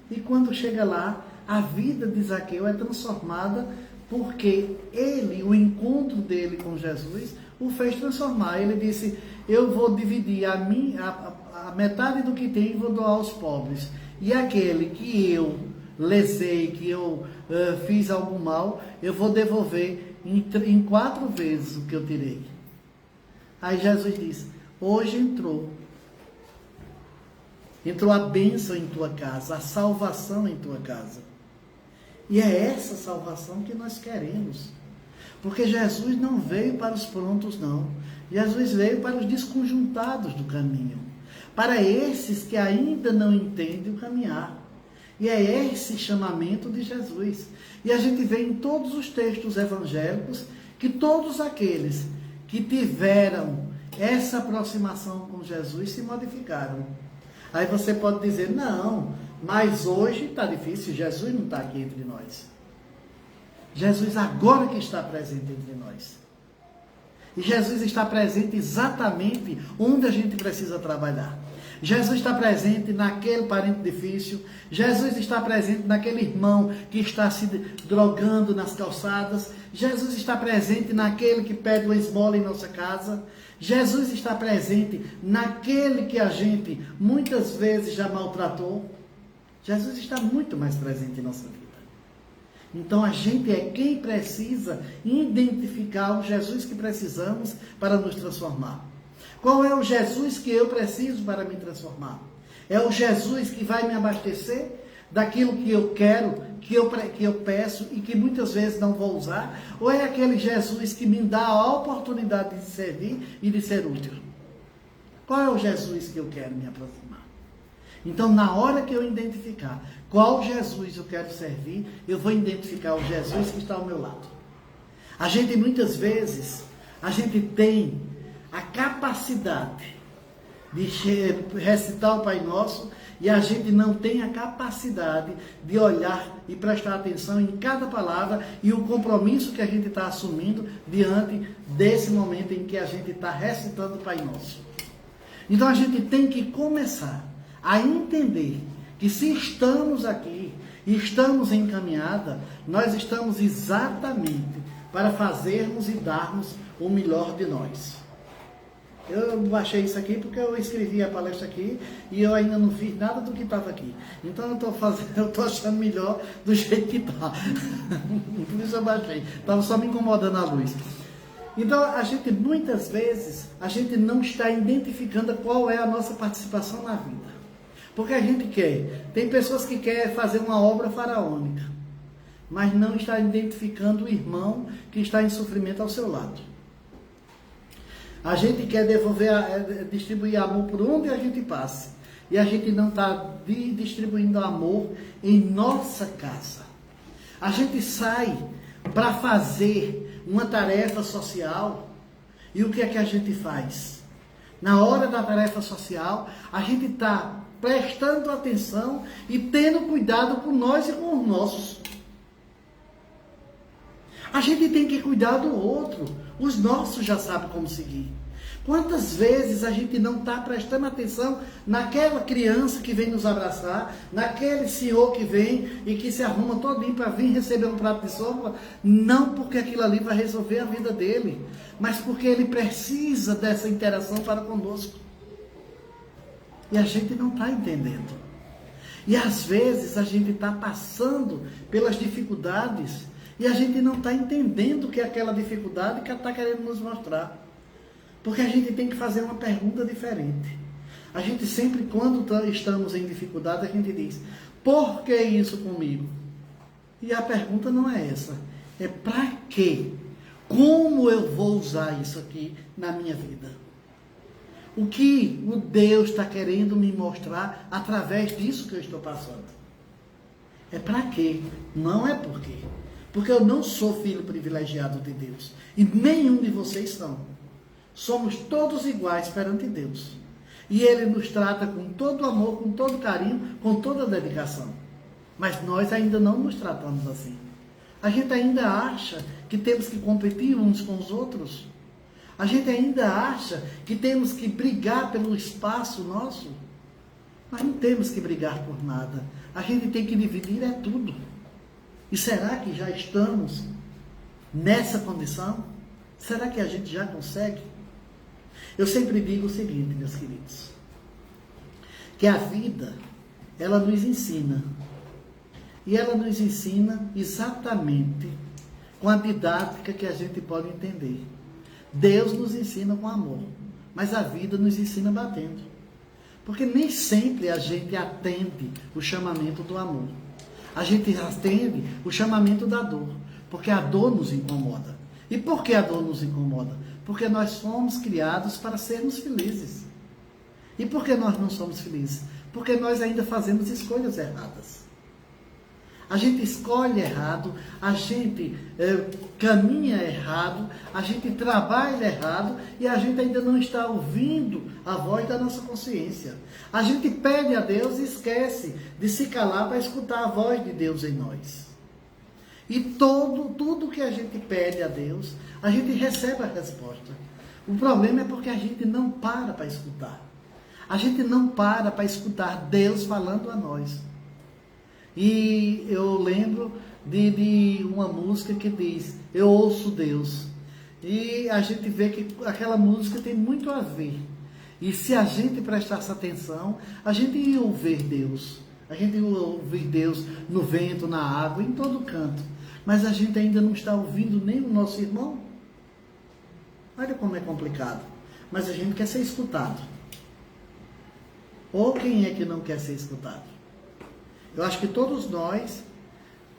E quando chega lá, a vida de Zaqueu é transformada porque o encontro dele com Jesus, o fez transformar. Ele disse, eu vou dividir a metade do que tem e vou doar aos pobres. E aquele que eu lesei, que eu fiz algo mal, eu vou devolver em 4 vezes o que eu tirei. Aí Jesus disse, hoje entrou a bênção em tua casa, a salvação em tua casa. E é essa salvação que nós queremos. Porque Jesus não veio para os prontos, não. Jesus veio para os desconjuntados do caminho. Para esses que ainda não entendem o caminhar. E é esse chamamento de Jesus. E a gente vê em todos os textos evangélicos que todos aqueles que tiveram essa aproximação com Jesus se modificaram. Aí você pode dizer, não, mas hoje está difícil, Jesus não está aqui entre nós. Jesus agora que está presente entre nós. E Jesus está presente exatamente onde a gente precisa trabalhar. Jesus está presente naquele parente difícil. Jesus está presente naquele irmão que está se drogando nas calçadas. Jesus está presente naquele que pede uma esmola em nossa casa. Jesus está presente naquele que a gente muitas vezes já maltratou. Jesus está muito mais presente em nossa vida. Então a gente é quem precisa identificar o Jesus que precisamos para nos transformar. Qual é o Jesus que eu preciso para me transformar? É o Jesus que vai me abastecer daquilo que eu quero, que eu peço e que muitas vezes não vou usar? Ou é aquele Jesus que me dá a oportunidade de servir e de ser útil? Qual é o Jesus que eu quero me aproximar? Então, na hora que eu identificar qual Jesus eu quero servir, eu vou identificar o Jesus que está ao meu lado. A gente, muitas vezes, a gente tem a capacidade de recitar o Pai Nosso e a gente não tem a capacidade de olhar e prestar atenção em cada palavra e o compromisso que a gente está assumindo diante desse momento em que a gente está recitando o Pai Nosso. Então a gente tem que começar a entender que se estamos aqui e estamos em caminhada, nós estamos exatamente para fazermos e darmos o melhor de nós. Eu baixei isso aqui porque eu escrevi a palestra aqui e eu ainda não fiz nada do que estava aqui. Então eu estou achando melhor do jeito que está. Por isso eu baixei. Estava só me incomodando a luz. Então a gente, muitas vezes, a gente não está identificando qual é a nossa participação na vida. Porque a gente quer. Tem pessoas que querem fazer uma obra faraônica, mas não está identificando o irmão que está em sofrimento ao seu lado. A gente quer distribuir amor por onde a gente passe. E a gente não está distribuindo amor em nossa casa. A gente sai para fazer uma tarefa social. E o que é que a gente faz? Na hora da tarefa social, a gente está prestando atenção e tendo cuidado com nós e com os nossos. A gente tem que cuidar do outro. Os nossos já sabem como seguir. Quantas vezes a gente não está prestando atenção naquela criança que vem nos abraçar, naquele senhor que vem e que se arruma todinho para vir receber um prato de sopa, não porque aquilo ali vai resolver a vida dele, mas porque ele precisa dessa interação para conosco. E a gente não está entendendo. E às vezes a gente está passando pelas dificuldades e a gente não está entendendo o que é aquela dificuldade que está querendo nos mostrar. Porque a gente tem que fazer uma pergunta diferente. A gente sempre, quando estamos em dificuldade, a gente diz, por que isso comigo? E a pergunta não é essa. É para quê? Como eu vou usar isso aqui na minha vida? O que o Deus está querendo me mostrar através disso que eu estou passando? É para quê? Não é por quê. Porque eu não sou filho privilegiado de Deus. E nenhum de vocês são. Somos todos iguais perante Deus. E Ele nos trata com todo amor, com todo carinho, com toda dedicação. Mas nós ainda não nos tratamos assim. A gente ainda acha que temos que competir uns com os outros. A gente ainda acha que temos que brigar pelo espaço nosso. Mas não temos que brigar por nada. A gente tem que dividir é tudo. E será que já estamos nessa condição? Será que a gente já consegue? Eu sempre digo o seguinte, meus queridos, que a vida, ela nos ensina. E ela nos ensina exatamente com a didática que a gente pode entender. Deus nos ensina com amor, mas a vida nos ensina batendo. Porque nem sempre a gente atende o chamamento do amor. A gente atende o chamamento da dor, porque a dor nos incomoda. E por que a dor nos incomoda? Porque nós fomos criados para sermos felizes. E por que nós não somos felizes? Porque nós ainda fazemos escolhas erradas. A gente escolhe errado, a gente caminha errado, a gente trabalha errado e a gente ainda não está ouvindo a voz da nossa consciência. A gente pede a Deus e esquece de se calar para escutar a voz de Deus em nós. E tudo que a gente pede a Deus, a gente recebe a resposta. O problema é porque a gente não para escutar. A gente não para escutar Deus falando a nós. E eu lembro de uma música que diz, eu ouço Deus. E a gente vê que aquela música tem muito a ver. E se a gente prestasse atenção, a gente ia ouvir Deus. A gente ia ouvir Deus no vento, na água, em todo canto. Mas a gente ainda não está ouvindo nem o nosso irmão. Olha como é complicado. Mas a gente quer ser escutado. Ou quem é que não quer ser escutado? Eu acho que todos nós,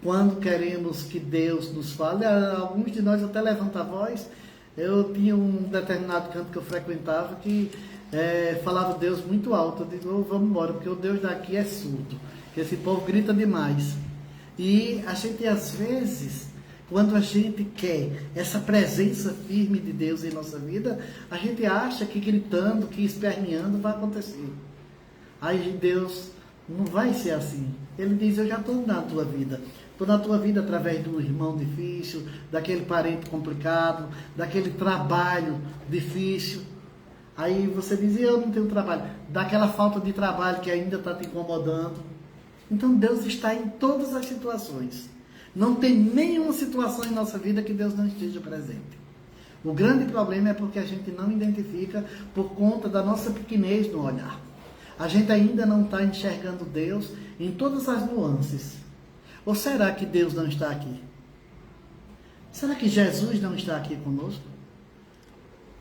quando queremos que Deus nos fale, alguns de nós até levantam a voz. Eu tinha um determinado canto que eu frequentava que falava Deus muito alto. Eu digo, vamos embora, porque o Deus daqui é surdo, que esse povo grita demais. E a gente, às vezes, quando a gente quer essa presença firme de Deus em nossa vida, a gente acha que gritando, que esperneando vai acontecer. Aí Deus não vai ser assim. Ele diz, eu já estou na tua vida. Estou na tua vida através de um irmão difícil, daquele parente complicado, daquele trabalho difícil. Aí você diz, eu não tenho trabalho. Daquela falta de trabalho que ainda está te incomodando. Então Deus está em todas as situações. Não tem nenhuma situação em nossa vida que Deus não esteja presente. O grande problema é porque a gente não identifica por conta da nossa pequenez no olhar. A gente ainda não está enxergando Deus em todas as nuances. Ou será que Deus não está aqui? Será que Jesus não está aqui conosco?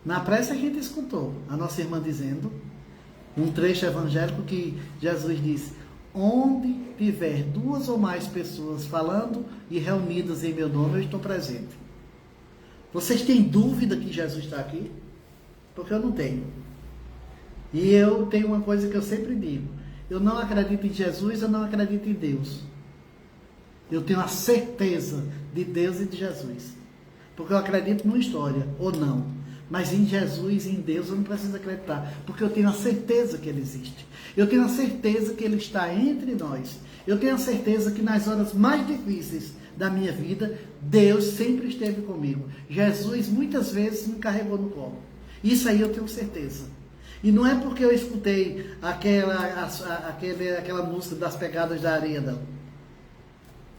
Na prece a gente escutou a nossa irmã dizendo, um trecho evangélico que Jesus disse, onde tiver 2 ou mais pessoas falando e reunidas em meu nome, eu estou presente. Vocês têm dúvida que Jesus está aqui? Porque eu não tenho. E eu tenho uma coisa que eu sempre digo, eu não acredito em Jesus, eu não acredito em Deus. Eu tenho a certeza de Deus e de Jesus. Porque eu acredito numa história, ou não. Mas em Jesus e em Deus eu não preciso acreditar, porque eu tenho a certeza que Ele existe. Eu tenho a certeza que Ele está entre nós. Eu tenho a certeza que nas horas mais difíceis da minha vida, Deus sempre esteve comigo. Jesus muitas vezes me carregou no colo. Isso aí eu tenho certeza. E não é porque eu escutei aquela música das pegadas da areia, não.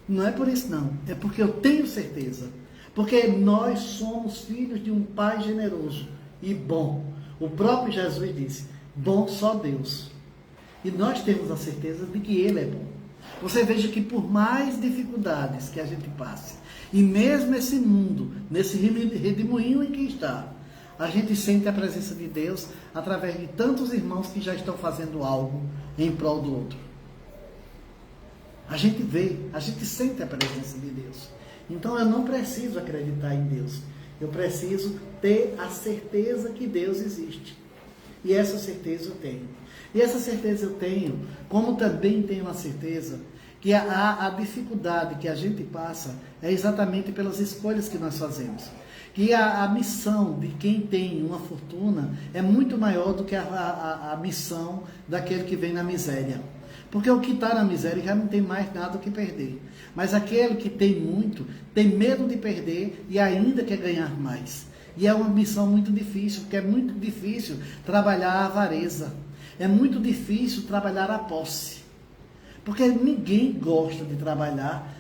Não é por isso, não. É porque eu tenho certeza. Porque nós somos filhos de um Pai generoso e bom. O próprio Jesus disse, bom só Deus. E nós temos a certeza de que Ele é bom. Você veja que por mais dificuldades que a gente passe, e mesmo esse mundo, nesse redemoinho em que está, a gente sente a presença de Deus através de tantos irmãos que já estão fazendo algo em prol do outro. A gente vê, a gente sente a presença de Deus. Então eu não preciso acreditar em Deus. Eu preciso ter a certeza que Deus existe. E essa certeza eu tenho. E essa certeza eu tenho, como também tenho a certeza que a dificuldade que a gente passa é exatamente pelas escolhas que nós fazemos. Que a missão de quem tem uma fortuna é muito maior do que a missão daquele que vem na miséria. Porque o que está na miséria já não tem mais nada o que perder. Mas aquele que tem muito, tem medo de perder e ainda quer ganhar mais. E é uma missão muito difícil, porque é muito difícil trabalhar a avareza. É muito difícil trabalhar a posse. Porque ninguém gosta de trabalhar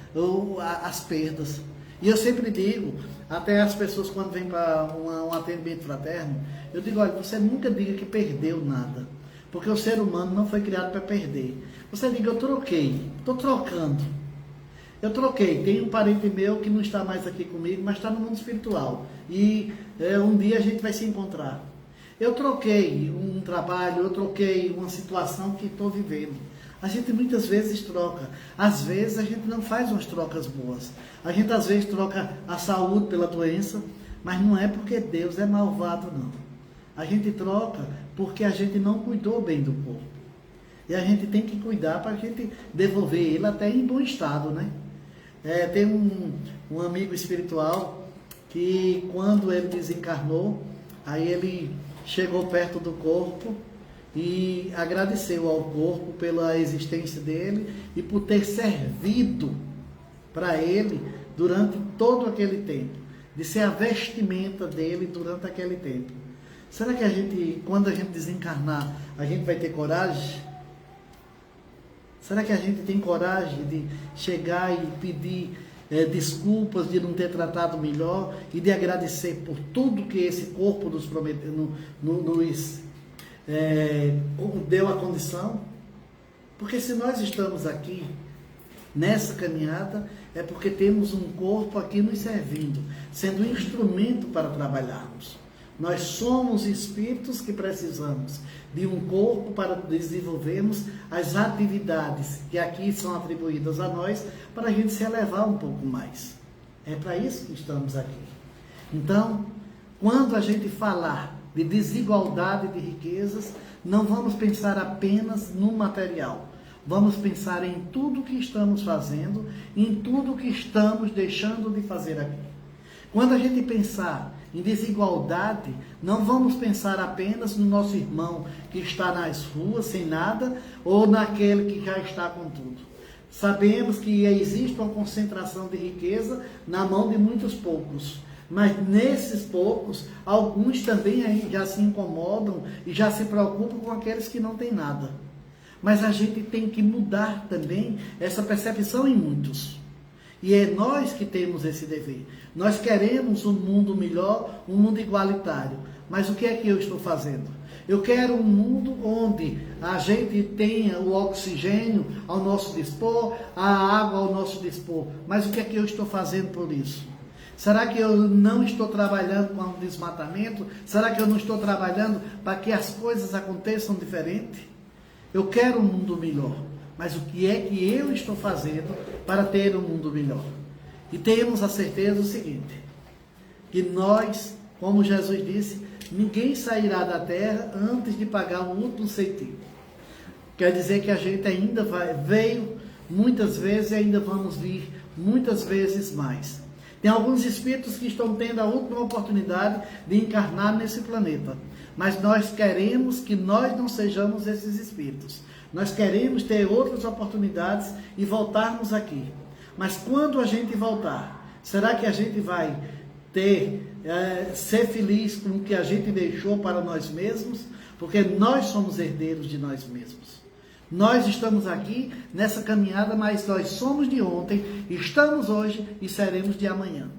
as perdas. E eu sempre digo, até as pessoas quando vêm para um atendimento fraterno, eu digo, olha, você nunca diga que perdeu nada, porque o ser humano não foi criado para perder. Você diga, eu troquei, estou trocando. Eu troquei, tem um parente meu que não está mais aqui comigo, mas está no mundo espiritual. E um dia a gente vai se encontrar. Eu troquei um trabalho, eu troquei uma situação que estou vivendo. A gente muitas vezes troca. Às vezes a gente não faz umas trocas boas. A gente às vezes troca a saúde pela doença, mas não é porque Deus é malvado, não. A gente troca porque a gente não cuidou bem do corpo. E a gente tem que cuidar para a gente devolver ele até em bom estado, né? Tem um amigo espiritual que quando ele desencarnou, aí ele chegou perto do corpo e agradeceu ao corpo pela existência dele e por ter servido para ele durante todo aquele tempo, de ser a vestimenta dele durante aquele tempo. Será que a gente, quando a gente desencarnar, a gente vai ter coragem? Será que a gente tem coragem de chegar e pedir desculpas de não ter tratado melhor e de agradecer por tudo que esse corpo nos prometeu, nos deu a condição? Porque se nós estamos aqui nessa caminhada, é porque temos um corpo aqui nos servindo, sendo um instrumento para trabalharmos. Nós somos espíritos que precisamos de um corpo para desenvolvermos as atividades que aqui são atribuídas a nós, para a gente se elevar um pouco mais. É para isso que estamos aqui. Então, quando a gente falar de desigualdade de riquezas, não vamos pensar apenas no material. Vamos pensar em tudo que estamos fazendo, em tudo que estamos deixando de fazer aqui. Quando a gente pensar em desigualdade, não vamos pensar apenas no nosso irmão que está nas ruas sem nada, ou naquele que já está com tudo. Sabemos que existe uma concentração de riqueza na mão de muitos poucos, mas nesses poucos, alguns também já se incomodam e já se preocupam com aqueles que não têm nada. Mas a gente tem que mudar também essa percepção em muitos. E é nós que temos esse dever. Nós queremos um mundo melhor, um mundo igualitário. Mas o que é que eu estou fazendo? Eu quero um mundo onde a gente tenha o oxigênio ao nosso dispor, a água ao nosso dispor. Mas o que é que eu estou fazendo por isso? Será que eu não estou trabalhando com o desmatamento? Será que eu não estou trabalhando para que as coisas aconteçam diferente? Eu quero um mundo melhor. Mas o que é que eu estou fazendo para ter um mundo melhor? E temos a certeza do seguinte, que nós, como Jesus disse, ninguém sairá da terra antes de pagar o último centavo. Quer dizer que a gente ainda veio muitas vezes e ainda vamos vir muitas vezes mais. Tem alguns espíritos que estão tendo a última oportunidade de encarnar nesse planeta. Mas nós queremos que nós não sejamos esses espíritos. Nós queremos ter outras oportunidades e voltarmos aqui. Mas quando a gente voltar, será que a gente vai ser feliz com o que a gente deixou para nós mesmos? Porque nós somos herdeiros de nós mesmos. Nós estamos aqui nessa caminhada, mas nós somos de ontem, estamos hoje e seremos de amanhã.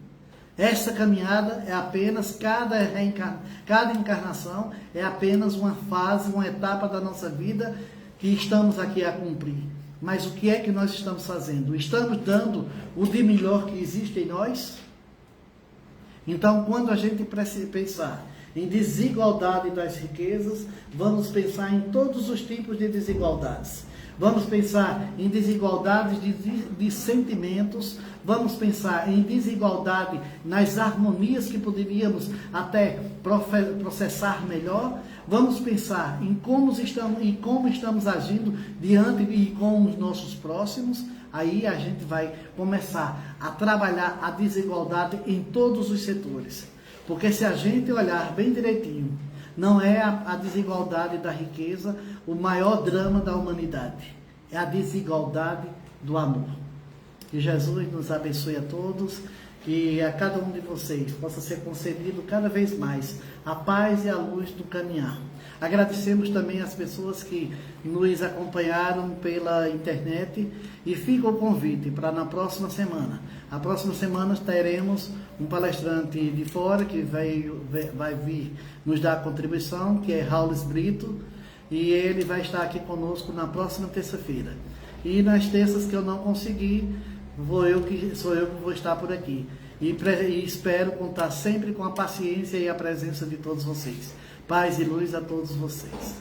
Essa caminhada é apenas, cada encarnação é apenas uma fase, uma etapa da nossa vida que estamos aqui a cumprir. Mas o que é que nós estamos fazendo? Estamos dando o de melhor que existe em nós? Então, quando a gente pensar em desigualdade das riquezas, vamos pensar em todos os tipos de desigualdades. Vamos pensar em desigualdades de sentimentos, vamos pensar em desigualdade nas harmonias que poderíamos até processar melhor. Vamos pensar em como estamos agindo diante e com os nossos próximos. Aí a gente vai começar a trabalhar a desigualdade em todos os setores. Porque se a gente olhar bem direitinho, não é a desigualdade da riqueza o maior drama da humanidade. É a desigualdade do amor. Que Jesus nos abençoe a todos, que a cada um de vocês possa ser concedido cada vez mais a paz e a luz do caminhar. Agradecemos também as pessoas que nos acompanharam pela internet e fica o convite para na próxima semana. A próxima semana teremos um palestrante de fora que vai vir nos dar a contribuição, que é Raulis Brito, e ele vai estar aqui conosco na próxima terça-feira. E nas terças que eu não conseguir, sou eu que vou estar por aqui. E espero contar sempre com a paciência e a presença de todos vocês. Paz e luz a todos vocês.